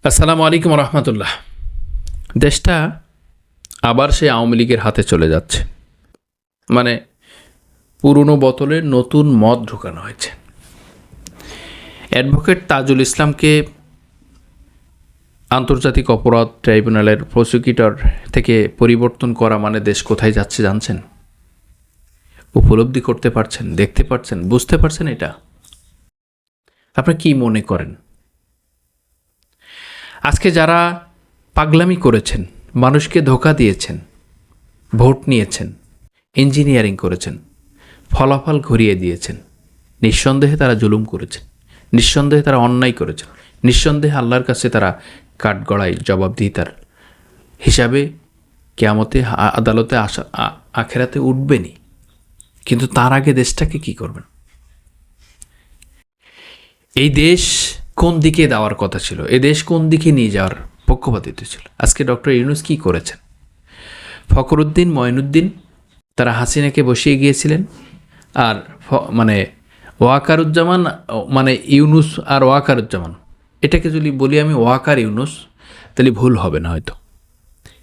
আসসালামু আলাইকুম রহমতুল্লাহ। দেশটা আবার সেই আওয়ামী লীগের হাতে চলে যাচ্ছে। মানে পুরনো বোতলে নতুন মদ ঢোকানো হয়েছে। অ্যাডভোকেট তাজুল ইসলামকে আন্তর্জাতিক অপরাধ ট্রাইব্যুনালের প্রসিকিউটর থেকে পরিবর্তন করা মানে দেশ কোথায় যাচ্ছে জানছেন? উপলব্ধি করতে পারছেন, দেখতে পারছেন, বুঝতে পারছেন? এটা আপনি কি মনে করেন? আজকে যারা পাগলামি করেছেন, মানুষকে ধোঁকা দিয়েছেন, ভোট নিয়েছেন, ইঞ্জিনিয়ারিং করেছেন, ফলাফল ঘুরিয়ে দিয়েছেন, নিঃসন্দেহে তারা জুলুম করেছেন, নিঃসন্দেহে তারা অন্যায় করেছেন, নিঃসন্দেহে আল্লাহর কাছে তারা কাঠগড়ায় জবাবদিহিতার হিসাবে কিয়ামতে আদালতে আখেরাতে উঠবেনি। কিন্তু তার আগে দেশটাকে কি করবেন? এই দেশ কোন দিকে দেওয়ার কথা ছিল? এই দেশ কোন দিকে নিয়ে যাওয়ার পক্ষপাতিত্ব ছিল? আজকে ডক্টর ইউনূস কী করেছেন? ফখরুদ্দিন, মঈনুদ্দিন তারা হাসিনাকে বসিয়ে গিয়েছিলেন, আর ওয়াকারুজ্জামান ইউনূস আর ওয়াকারুজ্জামান, এটাকে যদি বলি আমি ওয়াকার ইউনূস তাহলে ভুল হবে না হয়তো।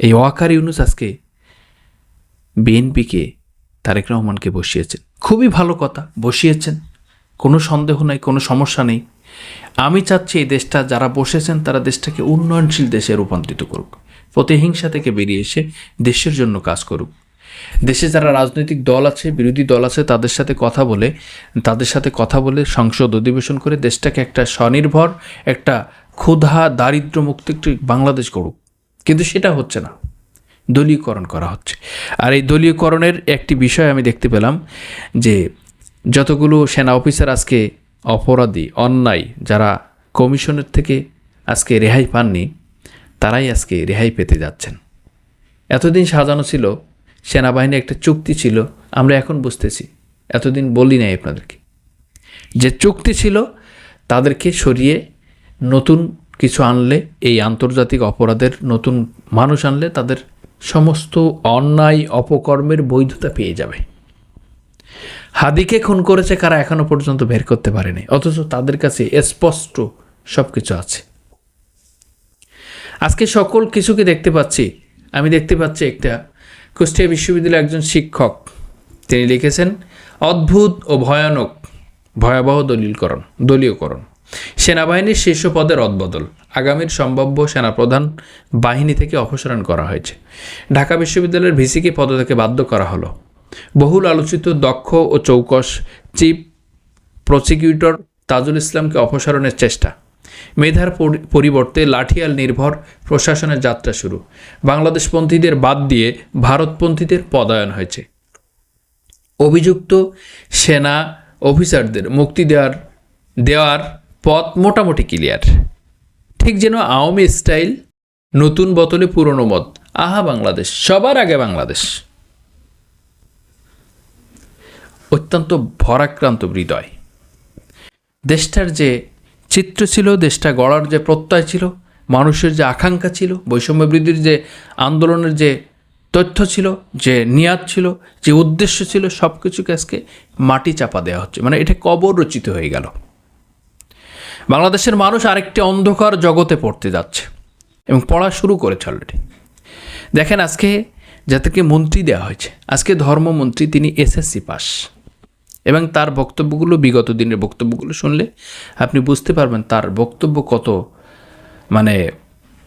এই ওয়াকার ইউনূস আজকে বিএনপিকে, তারেক রহমানকে বসিয়েছেন। খুবই ভালো কথা, বসিয়েছেন, কোনো সন্দেহ নাই, কোনো সমস্যা নেই। আমি চাচ্ছি এই দেশটা যারা বসেছেন তারা দেশটাকে উন্নয়নশীল দেশে রূপান্তরিত করুক, প্রতিহিংসা থেকে বেরিয়ে এসে দেশের জন্য কাজ করুক। দেশে যারা রাজনৈতিক দল আছে, বিরোধী দল আছে, তাদের সাথে কথা বলে সংসদ অধিবেশন করে দেশটাকে একটা স্বনির্ভর, একটা ক্ষুধা দারিদ্র্য মুক্ত একটি বাংলাদেশ করুক। কিন্তু সেটা হচ্ছে না, দলীয়করণ করা হচ্ছে। আর এই দলীয়করণের একটি বিষয় আমি দেখতে পেলাম যে যতগুলো সেনা অফিসার আজকে অপরাধী, অন্যায়, যারা কমিশনের থেকে আজকে রেহাই পাননি, তারাই আজকে রেহাই পেতে যাচ্ছেন। এতদিন সাজানো ছিল সেনাবাহিনী, একটা চুক্তি ছিল, আমরা এখন বুঝতেছি, এতদিন বলি নাই আপনাদেরকে, যে চুক্তি ছিল তাদেরকে সরিয়ে নতুন কিছু আনলে, এই আন্তর্জাতিক অপরাধের নতুন মানুষ আনলে তাদের সমস্ত অন্যায় অপকর্মের বৈধতা পেয়ে যাবে। হাদিকে খুন করেছে কারা এখনো পর্যন্ত বের করতে পারেনি, অথচ তাদের কাছে স্পষ্ট সব কিছু আছে। আজকে সকল কিছুকে দেখতে পাচ্ছি। আমি দেখতে পাচ্ছি একটা কুষ্টিয়া বিশ্ববিদ্যালয়ের একজন শিক্ষক, তিনি লিখেছেন, অদ্ভুত ও ভয়াবহ দলীয়করণ, সেনাবাহিনীর শীর্ষ পদে রদবদল, আগামীর সম্ভাব্য সেনাপ্রধান বাহিনী থেকে অপসারণ করা হয়েছে, ঢাকা বিশ্ববিদ্যালয়ের ভিসিকে পদত্যাগে বাধ্য করা হলো, বহুল আলোচিত দক্ষ ও চৌকস চিফ প্রসিকিউটর তাজুল ইসলামকে অপসারণের চেষ্টা, মেধার পরিবর্তে লাঠিয়াল নির্ভর প্রশাসনের যাত্রা শুরু, বাংলাদেশপন্থীদের বাদ দিয়ে ভারতপন্থীদের পদায়ন হয়েছে, অভিযুক্ত সেনা অফিসারদের মুক্তি দেওয়ার পথ মোটামুটি ক্লিয়ার। ঠিক যেন আওয়ামী স্টাইল, নতুন বোতলে পুরনো মদ। আহা বাংলাদেশ, সবার আগে বাংলাদেশ। অত্যন্ত ভরাক্রান্ত হৃদয়। দেশটার যে চিত্র ছিল, দেশটা গড়ার যে প্রত্যয় ছিল, মানুষের যে আকাঙ্ক্ষা ছিল, বৈষম্য বৃদ্ধির যে আন্দোলনের যে তথ্য ছিল, যে নিয়াত ছিল, যে উদ্দেশ্য ছিল, সব কিছুকে আজকে মাটি চাপা দেওয়া হচ্ছে। মানে এটা কবর রচিত হয়ে গেল। বাংলাদেশের মানুষ আরেকটি অন্ধকার জগতে পড়তে যাচ্ছে এবং পড়া শুরু করেছে অলরেডি। দেখেন, আজকে যাদেরকে মন্ত্রী দেওয়া হয়েছে, আজকে ধর্মমন্ত্রী, তিনি এসএসসি পাস, এবং তার বক্তব্যগুলো, বিগত দিনের বক্তব্যগুলো শুনলে আপনি বুঝতে পারবেন তার বক্তব্য কত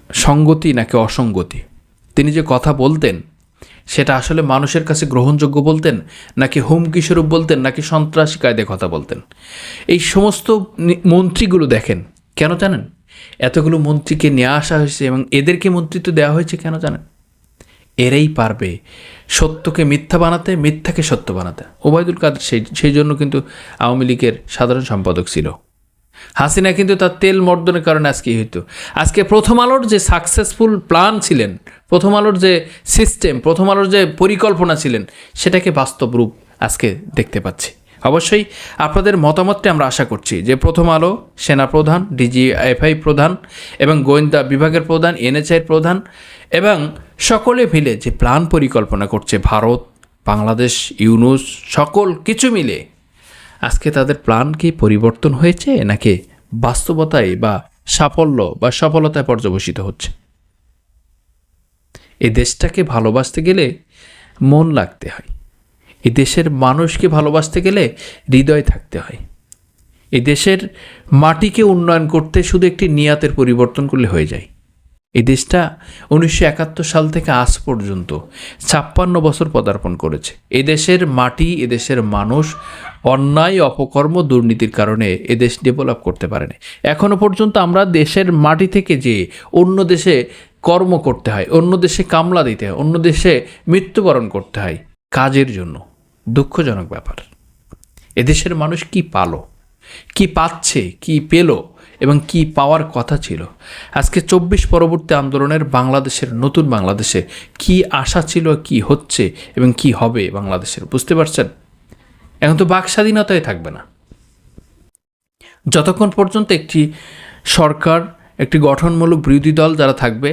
সঙ্গতি নাকি অসঙ্গতি। তিনি যে কথা বলতেন সেটা আসলে মানুষের কাছে গ্রহণযোগ্য বলতেন, নাকি হুমকি স্বরূপ বলতেন, নাকি সন্ত্রাসী কায়দায় কথা বলতেন। এই সমস্ত মন্ত্রীগুলো দেখেন, কেন জানেন? এতগুলো মন্ত্রীকে নিয়ে আসা হয়েছে এবং এদেরকে মন্ত্রিত্ব দেওয়া হয়েছে কেন জানেন? এরাই পারবে সত্যকে মিথ্যা বানাতে, মিথ্যাকে সত্য বানাতে। ওবায়দুল কাদের সেই জন্য কিন্তু আওয়ামী লীগের সাধারণ সম্পাদক ছিল। হাসিনা কিন্তু তার তেল মর্দনের কারণে আজকে হইতো। আজকে প্রথম আলোর যে সাকসেসফুল প্ল্যান ছিলেন, প্রথম আলোর যে সিস্টেম, প্রথম আলোর যে পরিকল্পনা ছিলেন, সেটাকে বাস্তব রূপ আজকে দেখতে পাচ্ছি। অবশ্যই আপনাদের মতামতটি আমরা আশা করছি যে প্রথম আলো, সেনাপ্রধান, ডিজিএফআই প্রধান এবং গোয়েন্দা বিভাগের প্রধান, এনএচআই প্রধান এবং সকলে মিলে যে প্ল্যান পরিকল্পনা করছে, ভারত, বাংলাদেশ, ইউনূস, সকল কিছু মিলে, আজকে তাদের প্ল্যান কি পরিবর্তন হয়েছে নাকি বাস্তবতায় বা সাফল্য বা সফলতায় পর্যবসিত হচ্ছে। এই দেশটাকে ভালোবাসতে গেলে মন লাগতে হয়, এই দেশের মানুষকে ভালোবাসতে গেলে হৃদয় থাকতে হয়। এই দেশের মাটিকে উন্নয়ন করতে শুধু একটি নিয়াতের পরিবর্তন করলে হয়ে যায়। এই দেশটা 1971 সাল থেকে আজ পর্যন্ত 56 বছর পদার্পণ করেছে। এই দেশের মাটি, এ দেশের মানুষ অন্যায়, অপকর্ম, দুর্নীতির কারণে এ দেশ ডেভেলপ করতে পারেনি। এখনও পর্যন্ত আমরা দেশের মাটি থেকে যে অন্য দেশে কর্ম করতে হয়, অন্য দেশে কামলা দিতে হয়, অন্য দেশে মৃত্যুবরণ করতে হয় কাজের জন্য। দুঃখজনক ব্যাপার। এদেশের মানুষ কি পালো, কি পাচ্ছে, কি পেল এবং কি পাওয়ার কথা ছিল। আজকে 24 পরবর্তী আন্দোলনের বাংলাদেশের, নতুন বাংলাদেশে কি আশা ছিল, কি হচ্ছে এবং কি হবে বাংলাদেশের, বুঝতে পারছেন? এখন তো বাক স্বাধীনতাই থাকবে না যতক্ষণ পর্যন্ত একটি সরকার, একটি গঠনমূলক বিরোধী দল যারা থাকবে,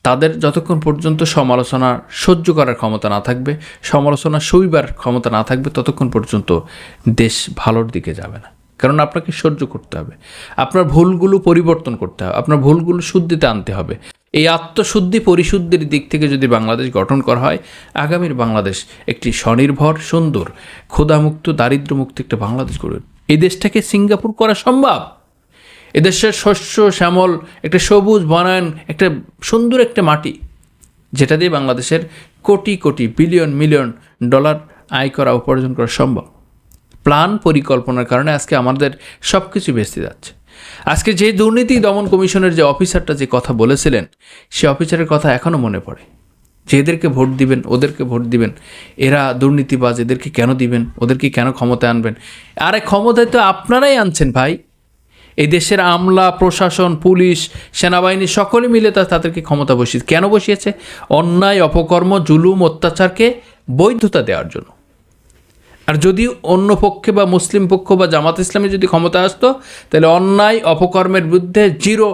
তাদের যতক্ষণ পর্যন্ত সমালোচনা সহ্য করার ক্ষমতা না থাকবে, সমালোচনা সইবার ক্ষমতা না থাকবে, ততক্ষণ পর্যন্ত দেশ ভালোর দিকে যাবে না। কারণ আপনাকে সহ্য করতে হবে, আপনার ভুলগুলো পরিবর্তন করতে হবে, আপনার ভুলগুলো শুদ্ধিতে আনতে হবে। এই আত্মশুদ্ধি, পরিশুদ্ধির দিক থেকে যদি বাংলাদেশ গঠন করা হয়, আগামীর বাংলাদেশ একটি স্বনির্ভর, সুন্দর, ক্ষুধামুক্ত, দারিদ্র্যমুক্ত একটা বাংলাদেশ গড়ে। এই দেশটাকে সিঙ্গাপুর করা সম্ভব। এদেশের শস্য শ্যামল, একটা সবুজ বনায়ন, একটা সুন্দর একটা মাটি, যেটা দিয়ে বাংলাদেশের crore crore, billion million dollar আয় করা, উপার্জন করা সম্ভব। প্ল্যান, পরিকল্পনার কারণে আজকে আমাদের সব কিছু ভেস্তে যাচ্ছে। আজকে যে দুর্নীতি দমন কমিশনের যে অফিসারটা যে কথা বলেছিলেন, সে অফিসারের কথা এখনও মনে পড়ে, যে এদেরকে ভোট দিবেন, ওদেরকে ভোট দিবেন, এরা দুর্নীতিবাজ, এদেরকে কেন দিবেন, ওদেরকে কেন ক্ষমতায় আনবেন? আরে ক্ষমতায় তো আপনারাই আনছেন ভাই। এই দেশের আমলা, প্রশাসন, পুলিশ, সেনাবাহিনী সকলে মিলে তাদেরকে ক্ষমতা বসিয়েছে। কেন বসিয়েছে? অন্যায়, অপকর্ম, জুলুম, অত্যাচারকে বৈধতা দেওয়ার জন্য। আর যদি অন্য পক্ষে বা মুসলিম পক্ষ বা জামাত ইসলামী যদি ক্ষমতা আসতো, তাহলে অন্যায়, অপকর্মের বিরুদ্ধে 0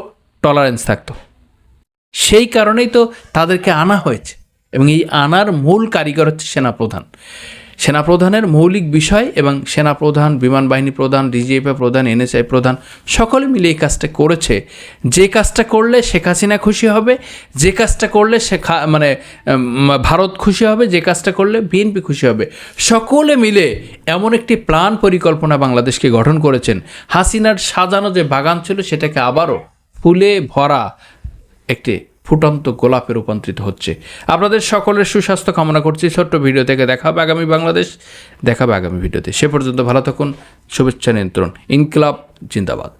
টলারেন্স থাকতো। সেই কারণেই তো তাদেরকে আনা হয়েছে, এবং এই আনার মূল কারিগর হচ্ছে সেনাপ্রধান। সেনাপ্রধানের মৌলিক বিষয়, এবং সেনাপ্রধান, বিমান বাহিনী প্রধান, ডিজিএফআই প্রধান, এনএসআই প্রধান সকলে মিলে এই কাজটা করেছে। যে কাজটা করলে শেখ হাসিনা খুশি হবে, যে কাজটা করলে ভারত খুশি হবে, যে কাজটা করলে বিএনপি খুশি হবে, সকলে মিলে এমন একটি প্ল্যান, পরিকল্পনা বাংলাদেশকে গঠন করেছেন। হাসিনার সাজানো যে বাগান ছিল, সেটাকে আবারও ফুলে ভরা একটি ফুটন্ত গোলাপে রূপান্তরিত হচ্ছে। আপনাদের সকলের সুস্বাস্থ্য কামনা করছি। ছোট্ট ভিডিও থেকে দেখা হবে আগামী বাংলাদেশ, দেখাবে আগামী ভিডিওতে। সে পর্যন্ত ভালো থাকুন, শুভেচ্ছা নিয়ন্ত্রণ। ইনকিলাব জিন্দাবাদ।